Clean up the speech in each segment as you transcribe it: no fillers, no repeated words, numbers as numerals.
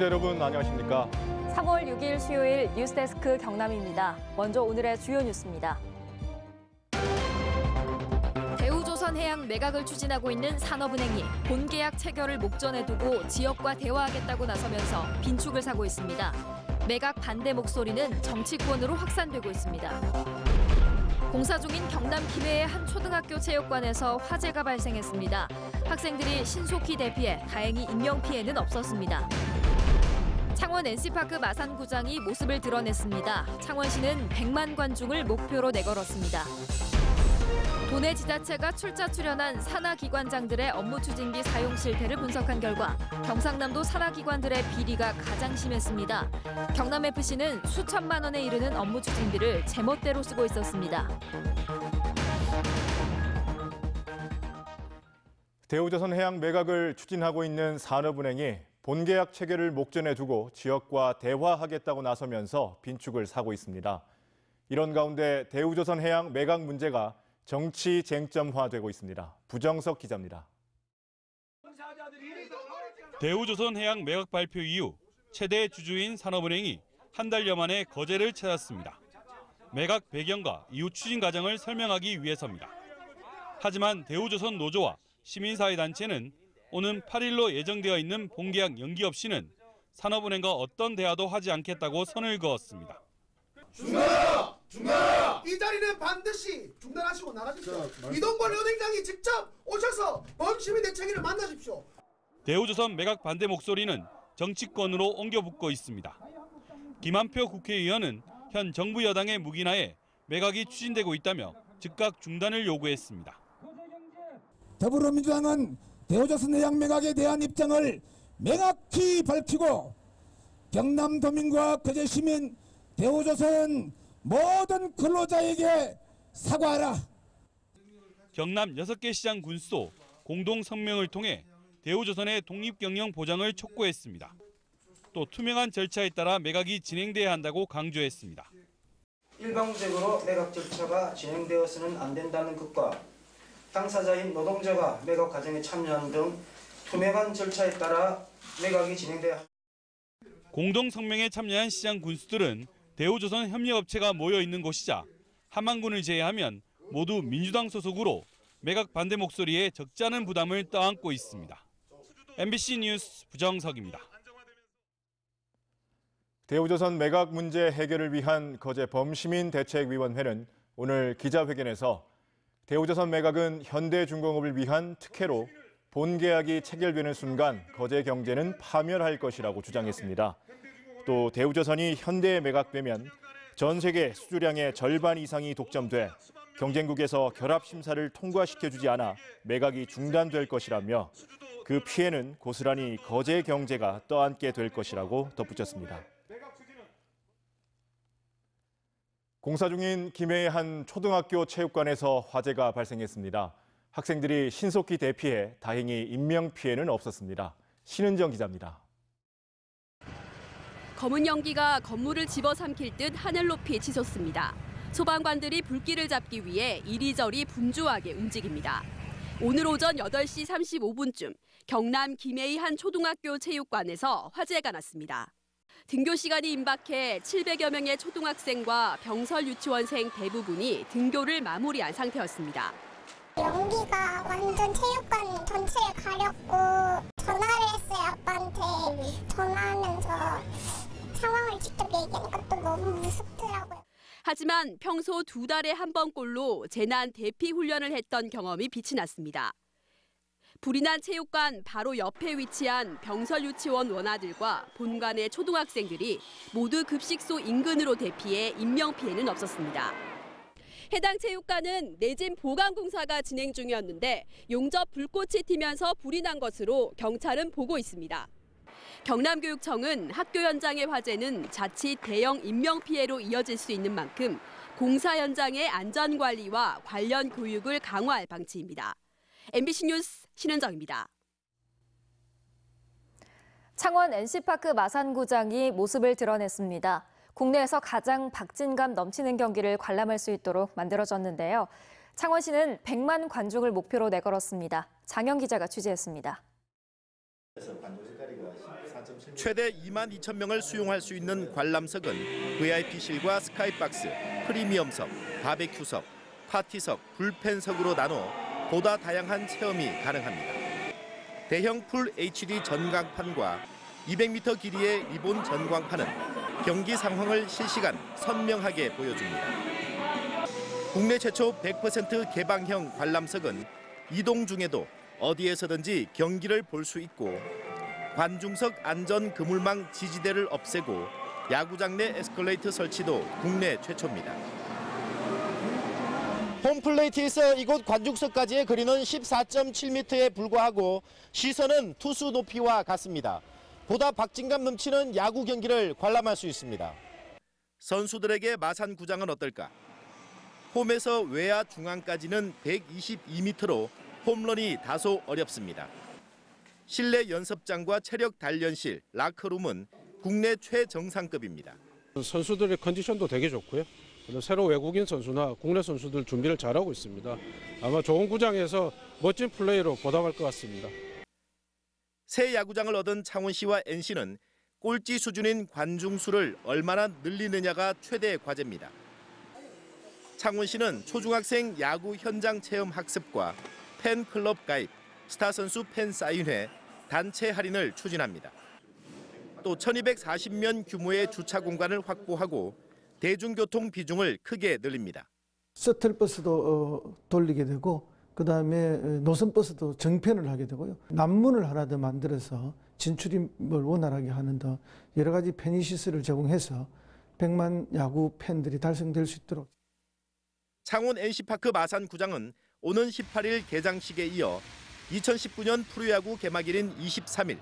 시청자 여러분 안녕하십니까? 3월 6일 수요일 뉴스데스크 경남입니다. 먼저 오늘의 주요 뉴스입니다. 대우조선해양 매각을 추진하고 있는 산업은행이 본계약 체결을 목전에 두고 지역과 대화하겠다고 나서면서 빈축을 사고 있습니다. 매각 반대 목소리는 정치권으로 확산되고 있습니다. 공사 중인 경남 김해의 한 초등학교 체육관에서 화재가 발생했습니다. 학생들이 신속히 대피해 다행히 인명피해는 없었습니다. 창원 NC파크 마산구장이 모습을 드러냈습니다. 창원시는 100만 관중을 목표로 내걸었습니다. 도내 지자체가 출자출연한 산하기관장들의 업무 추진기 사용 실태를 분석한 결과 경상남도 산하기관들의 비리가 가장 심했습니다. 경남FC는 수천만 원에 이르는 업무 추진비를 제멋대로 쓰고 있었습니다. 대우조선해양 매각을 추진하고 있는 산업은행이 본계약 체결을 목전에 두고 지역과 대화하겠다고 나서면서 빈축을 사고 있습니다. 이런 가운데 대우조선해양 매각 문제가 정치 쟁점화되고 있습니다. 부정석 기자입니다. 대우조선해양 매각 발표 이후 최대 주주인 산업은행이 한 달여 만에 거제를 찾았습니다. 매각 배경과 이후 추진 과정을 설명하기 위해서입니다. 하지만 대우조선 노조와 시민사회단체는 오는 8일로 예정되어 있는 본계약 연기 없이는 산업은행과 어떤 대화도 하지 않겠다고 선을 그었습니다. 중단하라! 이 자리는 반드시 중단하시고 나가십시오. 이동관 은행장이 직접 오셔서 범시민 대책위를 만나십시오. 대우조선 매각 반대 목소리는 정치권으로 옮겨붙고 있습니다. 김한표 국회의원은 현 정부 여당의 묵인하에 매각이 추진되고 있다며 즉각 중단을 요구했습니다. 더불어민주당은 대우조선해양 매각에 대한 입장을 명확히 밝히고 경남도민과 거제시민, 대우조선 모든 근로자에게 사과하라. 경남 6개 시장 군수도 공동 성명을 통해 대우조선의 독립경영 보장을 촉구했습니다. 또 투명한 절차에 따라 매각이 진행돼야 한다고 강조했습니다. 일방적으로 매각 절차가 진행되어서는 안 된다는 것과 당사자인 노동자가 매각 과정에 참여하는 등 투명한 절차에 따라 매각이 진행돼야 합니다. 공동 성명에 참여한 시장 군수들은 대우조선 협력업체가 모여 있는 곳이자 함안군을 제외하면 모두 민주당 소속으로 매각 반대 목소리에 적지 않은 부담을 떠안고 있습니다. MBC 뉴스 부정석입니다. 대우조선 매각 문제 해결을 위한 거제 범시민대책위원회는 오늘 기자회견에서 대우조선 매각은 현대중공업을 위한 특혜로 본계약이 체결되는 순간 거제 경제는 파멸할 것이라고 주장했습니다. 또 대우조선이 현대에 매각되면 전 세계 수주량의 절반 이상이 독점돼 경쟁국에서 결합 심사를 통과시켜주지 않아 매각이 중단될 것이라며 그 피해는 고스란히 거제 경제가 떠안게 될 것이라고 덧붙였습니다. 공사 중인 김해의 한 초등학교 체육관에서 화재가 발생했습니다. 학생들이 신속히 대피해 다행히 인명피해는 없었습니다. 신은정 기자입니다. 검은 연기가 건물을 집어삼킬 듯 하늘 높이 치솟습니다. 소방관들이 불길을 잡기 위해 이리저리 분주하게 움직입니다. 오늘 오전 8시 35분쯤 경남 김해의 한 초등학교 체육관에서 화재가 났습니다. 등교 시간이 임박해 700여 명의 초등학생과 병설 유치원생 대부분이 등교를 마무리한 상태였습니다. 연기가 완전 체육관 전체에 가렸고 전화를 했어요. 아빠한테 전화하면서 상황을 직접 얘기하니까 또 너무 무섭더라고요. 하지만 평소 2달에 한 번꼴로 재난 대피 훈련을 했던 경험이 빛이 났습니다. 불이 난 체육관 바로 옆에 위치한 병설 유치원 원아들과 본관의 초등학생들이 모두 급식소 인근으로 대피해 인명피해는 없었습니다. 해당 체육관은 내진 보강 공사가 진행 중이었는데 용접 불꽃이 튀면서 불이 난 것으로 경찰은 보고 있습니다. 경남교육청은 학교 현장의 화재는 자칫 대형 인명피해로 이어질 수 있는 만큼 공사 현장의 안전관리와 관련 교육을 강화할 방침입니다. MBC 뉴스 신은정입니다. 창원 NC파크 마산구장이 모습을 드러냈습니다. 국내에서 가장 박진감 넘치는 경기를 관람할 수 있도록 만들어졌는데요. 창원시는 100만 관중을 목표로 내걸었습니다. 장영 기자가 취재했습니다. 최대 22,000명을 수용할 수 있는 관람석은 VIP실과 스카이박스, 프리미엄석, 바베큐석, 파티석, 불펜석으로 나눠 보다 다양한 체험이 가능합니다. 대형 풀 HD 전광판과 200m 길이의 리본 전광판은 경기 상황을 실시간 선명하게 보여줍니다. 국내 최초 100% 개방형 관람석은 이동 중에도 어디에서든지 경기를 볼 수 있고 관중석 안전 그물망 지지대를 없애고 야구장 내 에스컬레이터 설치도 국내 최초입니다. 홈플레이트에서 이곳 관중석까지의 거리는 14.7m에 불과하고 시선은 투수 높이와 같습니다. 보다 박진감 넘치는 야구 경기를 관람할 수 있습니다. 선수들에게 마산구장은 어떨까? 홈에서 외야 중앙까지는 122m로 홈런이 다소 어렵습니다. 실내 연습장과 체력 단련실, 라커룸은 국내 최정상급입니다. 선수들의 컨디션도 되게 좋고요. 새로 외국인 선수나 국내 선수들 준비를 잘하고 있습니다. 아마 좋은 구장에서 멋진 플레이로 보답할 것 같습니다. 새 야구장을 얻은 창원시와 NC는 꼴찌 수준인 관중 수를 얼마나 늘리느냐가 최대 과제입니다. 창원시는 초중학생 야구 현장 체험 학습과 팬클럽 가입, 스타 선수 팬 사인회, 단체 할인을 추진합니다. 또 1240면 규모의 주차 공간을 확보하고 대중교통 비중을 크게 늘립니다. 셔틀버스도 돌리게 되고 그다음에 노선버스도 정편을 하게 되고요. 남문을 하나 더 만들어서 진출입을 원활하게 하는 더 여러 가지 편의시설을 제공해서 100만 야구 팬들이 달성될 수 있도록. 창원 NC파크 마산구장은 오는 18일 개장식에 이어 2019년 프로야구 개막일인 23일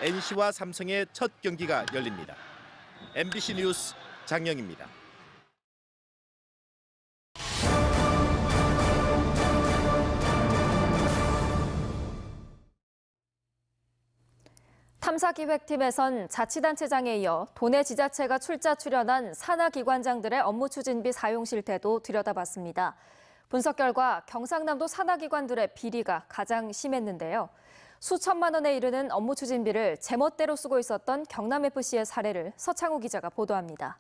NC와 삼성의 첫 경기가 열립니다. MBC 뉴스 장영입니다. 탐사기획팀에선 자치단체장에 이어 도내 지자체가 출자출연한 산하기관장들의 업무 추진비 사용 실태도 들여다봤습니다. 분석 결과 경상남도 산하기관들의 비리가 가장 심했는데요. 수천만 원에 이르는 업무 추진비를 제멋대로 쓰고 있었던 경남FC의 사례를 서창우 기자가 보도합니다.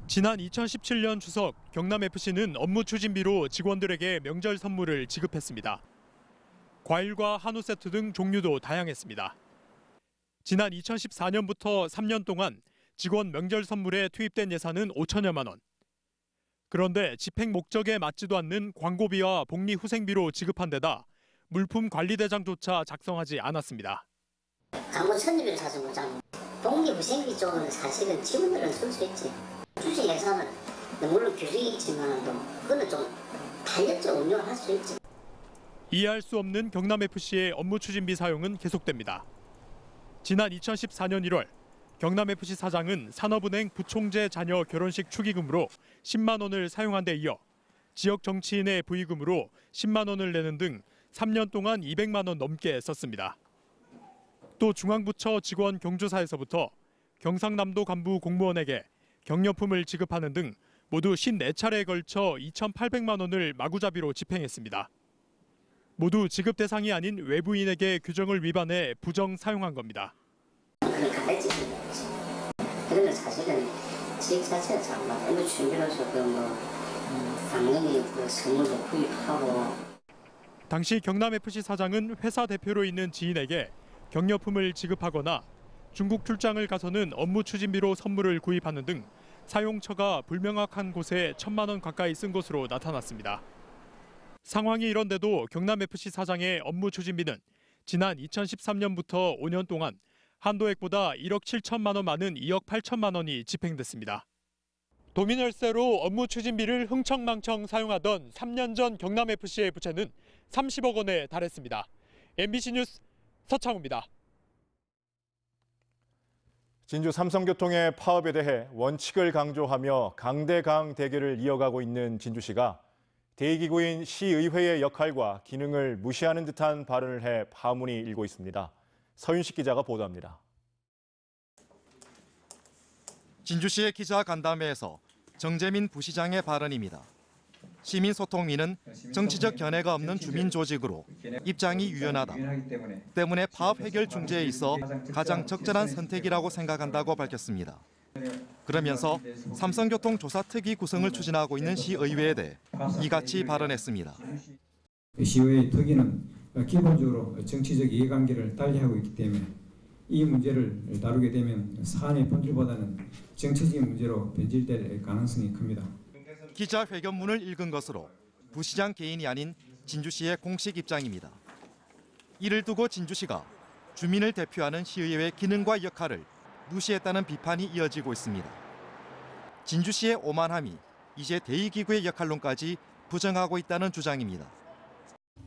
지난 2017년 추석 경남FC는 업무 추진비로 직원들에게 명절 선물을 지급했습니다. 과일과 한우 세트 등 종류도 다양했습니다. 지난 2014년부터 3년 동안 직원 명절 선물에 투입된 예산은 5천여만 원. 그런데 집행 목적에 맞지도 않는 광고비와 복리후생비로 지급한 데다 물품 관리대장조차 작성하지 않았습니다. 광고 천리비를 사서 못하고 복리후생비 쪽은 사실은 직원들은 쓸 수 있지. 추진 예산은 물론 규정이 있지만 그거는 좀 탄력적으로 운영할 수 있지. 이해할 수 없는 경남FC의 업무 추진비 사용은 계속됩니다. 지난 2014년 1월 경남FC 사장은 산업은행 부총재 자녀 결혼식 축의금으로 10만 원을 사용한 데 이어 지역 정치인의 부의금으로 10만 원을 내는 등 3년 동안 200만 원 넘게 썼습니다. 또 중앙부처 직원 경조사에서부터 경상남도 간부 공무원에게 경력품을 지급하는 등 모두 54차례에 걸쳐 2,800만 원을 마구잡이로 집행했습니다. 모두 지급 대상이 아닌 외부인에게 규정을 위반해 부정 사용한 겁니다. 그건 가해지는 거지. 그러면 사실은 지역 자체가 참 업무 준비로서 당연히 선물도 구입하고. 당시 경남FC 사장은 회사 대표로 있는 지인에게 경력품을 지급하거나 중국 출장을 가서는 업무 추진비로 선물을 구입하는 등 사용처가 불명확한 곳에 1,000만 원 가까이 쓴 것으로 나타났습니다. 상황이 이런데도 경남FC 사장의 업무 추진비는 지난 2013년부터 5년 동안 한도액보다 1억 7천만 원 많은 2억 8천만 원이 집행됐습니다. 도민혈세로 업무 추진비를 흥청망청 사용하던 3년 전 경남FC의 부채는 30억 원에 달했습니다. MBC 뉴스 서창우입니다. 진주 삼성교통의 파업에 대해 원칙을 강조하며 강대강 대결을 이어가고 있는 진주시가 대의기구인 시의회의 역할과 기능을 무시하는 듯한 발언을 해 파문이 일고 있습니다. 서윤식 기자가 보도합니다. 진주시의 기자 간담회에서 정재민 부시장의 발언입니다. 시민소통위는 정치적 견해가 없는 주민 조직으로 입장이 유연하다. 때문에 파업 해결 중재에 있어 가장 적절한 선택이라고 생각한다고 밝혔습니다. 그러면서 삼성교통 조사특위 구성을 추진하고 있는 시의회에 대해 이같이 발언했습니다. 시의회 특위는 기본적으로 정치적 이해관계를 달리하고 있기 때문에 이 문제를 다루게 되면 사안의 본질보다는 정치적인 문제로 변질될 가능성이 큽니다. 기자회견문을 읽은 것으로 부시장 개인이 아닌 진주시의 공식 입장입니다. 이를 두고 진주시가 주민을 대표하는 시의회 기능과 역할을 무시했다는 비판이 이어지고 있습니다. 진주시의 오만함이 이제 대의기구의 역할론까지 부정하고 있다는 주장입니다.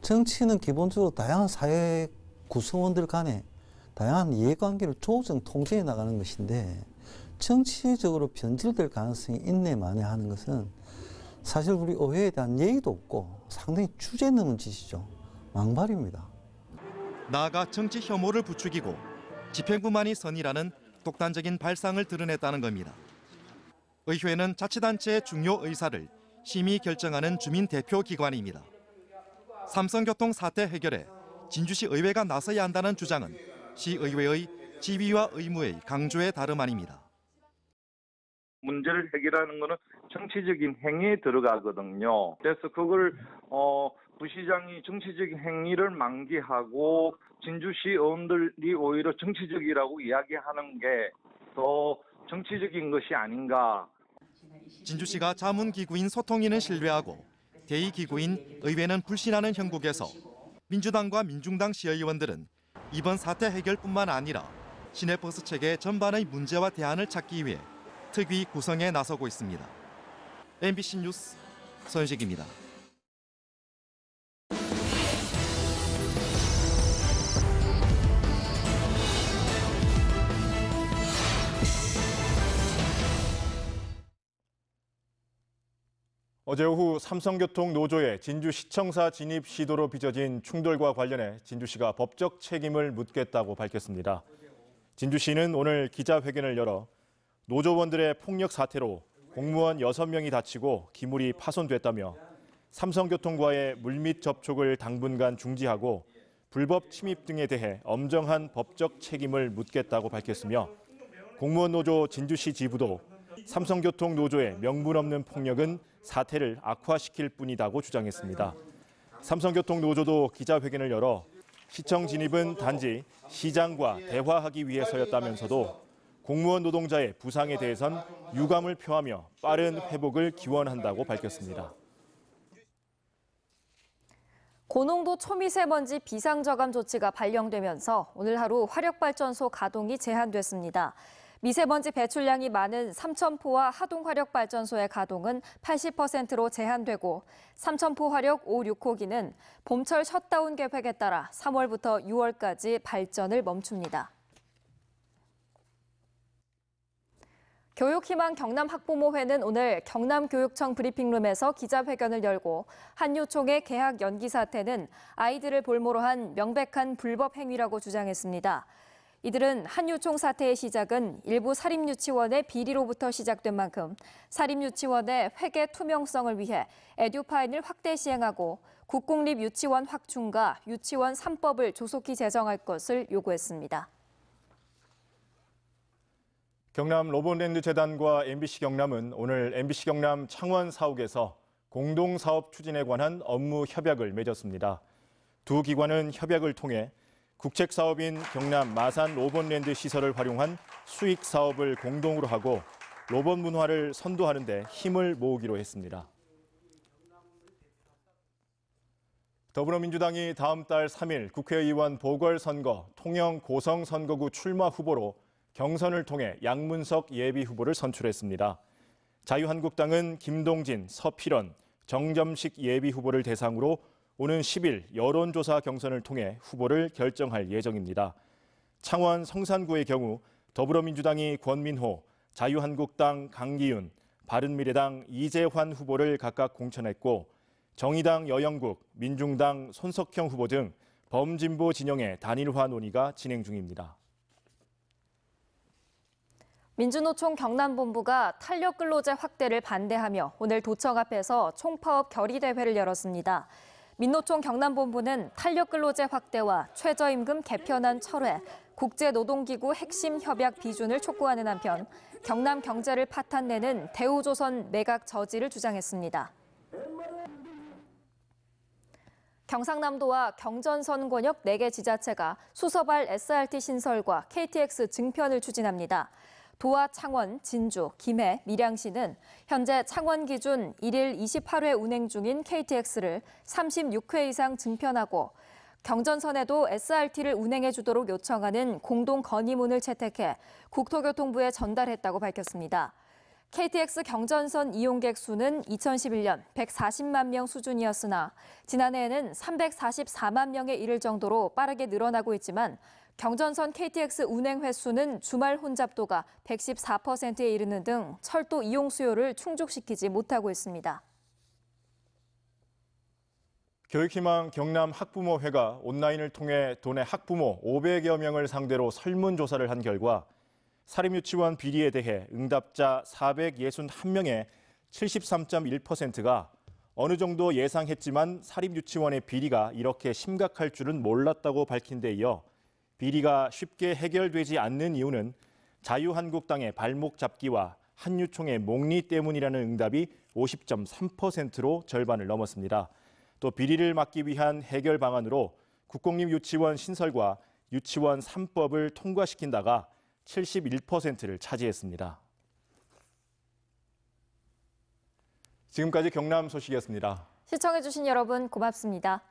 정치는 기본적으로 다양한 사회 구성원들 간에 다양한 이해관계를 조정 통제해 나가는 것인데 정치적으로 변질될 가능성이 있네 마네 하는 것은 사실 우리 의회에 대한 예의도 없고 상당히 주제 넘은 짓이죠. 망발입니다. 나아가 정치 혐오를 부추기고 집행부만이 선이라는 독단적인 발상을 드러냈다는 겁니다. 의회는 자치단체의 중요 의사를 심의 결정하는 주민 대표 기관입니다. 삼성교통 사태 해결에 진주시 의회가 나서야 한다는 주장은 시의회의 지위와 의무의 강조에 다름 아닙니다. 문제를 해결하는 것은 정치적인 행위에 들어가거든요. 그래서 그걸 부시장이 정치적인 행위를 만기하고 진주시 의원들이 오히려 정치적이라고 이야기하는 게 더 정치적인 것이 아닌가. 진주시가 자문기구인 소통위는 신뢰하고 대의기구인 의회는 불신하는 형국에서 민주당과 민중당 시의원들은 이번 사태 해결뿐만 아니라 시내버스 체계 전반의 문제와 대안을 찾기 위해 특위 구성에 나서고 있습니다. MBC 뉴스 서현식입니다. 어제 오후 삼성교통 노조의 진주시청사 진입 시도로 빚어진 충돌과 관련해 진주시가 법적 책임을 묻겠다고 밝혔습니다. 진주시는 오늘 기자회견을 열어 노조원들의 폭력 사태로 공무원 6명이 다치고 기물이 파손됐다며 삼성교통과의 물밑 접촉을 당분간 중지하고 불법 침입 등에 대해 엄정한 법적 책임을 묻겠다고 밝혔으며 공무원 노조 진주시 지부도 삼성교통 노조의 명분 없는 폭력은 사태를 악화시킬 뿐이다고 주장했습니다. 삼성교통 노조도 기자회견을 열어 시청 진입은 단지 시장과 대화하기 위해서였다면서도 공무원 노동자의 부상에 대해선 유감을 표하며 빠른 회복을 기원한다고 밝혔습니다. 고농도 초미세먼지 비상저감 조치가 발령되면서 오늘 하루 화력발전소 가동이 제한됐습니다. 미세먼지 배출량이 많은 삼천포와 하동화력발전소의 가동은 80%로 제한되고 삼천포 화력 5, 6호기는 봄철 셧다운 계획에 따라 3월부터 6월까지 발전을 멈춥니다. 교육희망 경남학부모회는 오늘 경남교육청 브리핑룸에서 기자회견을 열고 한유총의 개학 연기 사태는 아이들을 볼모로 한 명백한 불법 행위라고 주장했습니다. 이들은 한유총 사태의 시작은 일부 사립유치원의 비리로부터 시작된 만큼 사립유치원의 회계 투명성을 위해 에듀파인을 확대 시행하고 국공립유치원 확충과 유치원 3법을 조속히 제정할 것을 요구했습니다. 경남 로봇랜드 재단과 MBC 경남은 오늘 MBC 경남 창원 사옥에서 공동사업 추진에 관한 업무 협약을 맺었습니다. 두 기관은 협약을 통해 국책사업인 경남 마산 로봇랜드 시설을 활용한 수익 사업을 공동으로 하고 로봇 문화를 선도하는 데 힘을 모으기로 했습니다. 더불어민주당이 다음 달 3일 국회의원 보궐선거 통영 고성 선거구 출마 후보로 경선을 통해 양문석 예비후보를 선출했습니다. 자유한국당은 김동진, 서필원, 정점식 예비후보를 대상으로 오는 10일 여론조사 경선을 통해 후보를 결정할 예정입니다. 창원 성산구의 경우 더불어민주당이 권민호, 자유한국당 강기윤, 바른미래당 이재환 후보를 각각 공천했고 정의당 여영국, 민중당 손석형 후보 등 범진보 진영의 단일화 논의가 진행 중입니다. 민주노총 경남본부가 탄력근로제 확대를 반대하며 오늘 도청 앞에서 총파업 결의대회를 열었습니다. 민노총 경남본부는 탄력근로제 확대와 최저임금 개편안 철회, 국제노동기구 핵심 협약 비준을 촉구하는 한편 경남 경제를 파탄내는 대우조선 매각 저지를 주장했습니다. 경상남도와 경전선 권역 4개 지자체가 수서발 SRT 신설과 KTX 증편을 추진합니다. 도와 창원, 진주, 김해, 밀양시는 현재 창원 기준 1일 28회 운행 중인 KTX를 36회 이상 증편하고 경전선에도 SRT를 운행해 주도록 요청하는 공동 건의문을 채택해 국토교통부에 전달했다고 밝혔습니다. KTX 경전선 이용객 수는 2011년 140만 명 수준이었으나 지난해에는 344만 명에 이를 정도로 빠르게 늘어나고 있지만 경전선 KTX 운행 횟수는 주말 혼잡도가 114%에 이르는 등 철도 이용 수요를 충족시키지 못하고 있습니다. 교육희망 경남 학부모회가 온라인을 통해 도내 학부모 500여 명을 상대로 설문조사를 한 결과 사립유치원 비리에 대해 응답자 461명의 73.1%가 어느 정도 예상했지만 사립유치원의 비리가 이렇게 심각할 줄은 몰랐다고 밝힌 데 이어 비리가 쉽게 해결되지 않는 이유는 자유한국당의 발목 잡기와 한유총의 목리 때문이라는 응답이 50.3%로 절반을 넘었습니다. 또 비리를 막기 위한 해결 방안으로 국공립 유치원 신설과 유치원 3법을 통과시킨다가 71%를 차지했습니다. 지금까지 경남 소식이었습니다. 시청해주신 여러분 고맙습니다.